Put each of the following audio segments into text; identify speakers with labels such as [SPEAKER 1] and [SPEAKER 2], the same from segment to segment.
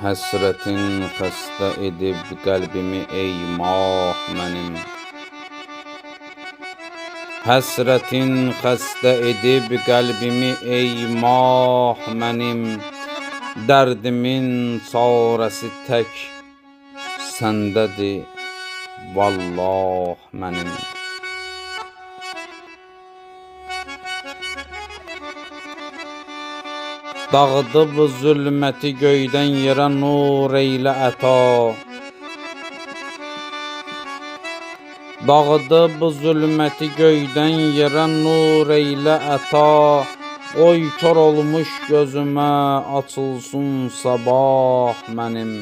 [SPEAKER 1] Həsrətin xəstə edib qəlbimi ey mah mənim. Həsrətin xəstə edib qəlbimi ey mah mənim. Dərdimin çarəsi tək səndədir vallah mənim. Dağıdıb zülməti göydən yerə nur eylə əta. Dağıdıb zülməti göydən yerə nur eylə əta. Qoy kör olmuş gözümə açılsın sabah mənim.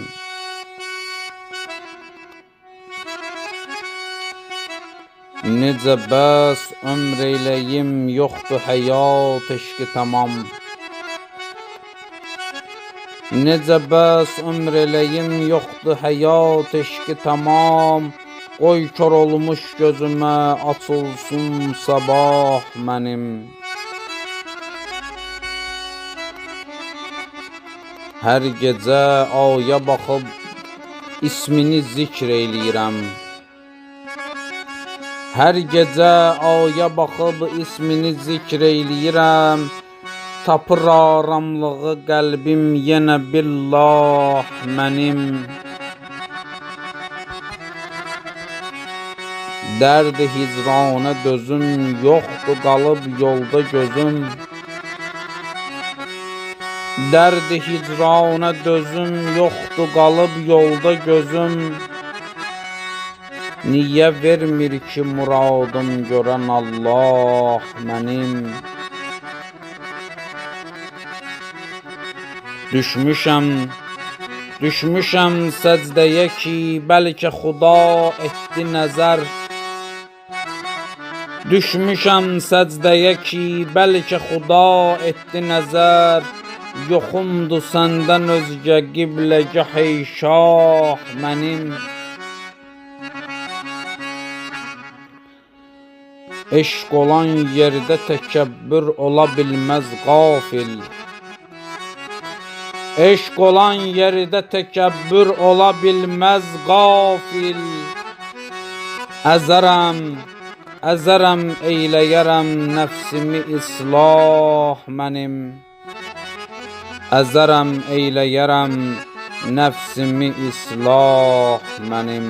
[SPEAKER 1] Necə bəs ömr eyləyim yoxdur həyat eşqi tamam. Necə bəs ömr eləyim yoxdur həyat eşqi tamam. Qoy kör olmuş gözümə açılsın sabah mənim. Hər gecə aya baxıb ismini zikr eyləyirəm. Hər gecə aya baxıb ismini zikr eyləyirəm. Tapır aramlığı qəlbim yenə billah mənim. Dərd-i hicrana dözüm yoxdur qalıb yolda gözüm. Dərd-i hicrana dözüm yoxdur qalıb yolda gözüm. Niyə vermir ki muradım görən Allah mənim. Düşmüşəm səcdəyə ki bəlkə xuda etdi nəzər. Düşmüşəm səcdəyə ki bəlkə xuda etdi nəzər. Yoxumdur səndən özgə qibləgah ey şah mənim. Eşq olan yerdə təkəbbür ola bilməz qafil. Eşq olan yerdə təkəbbür ola bilməz qafil. Əzərəm eyləyərəm nəfsimi islah mənim. Əzərəm eyləyərəm nəfsimi islah mənim.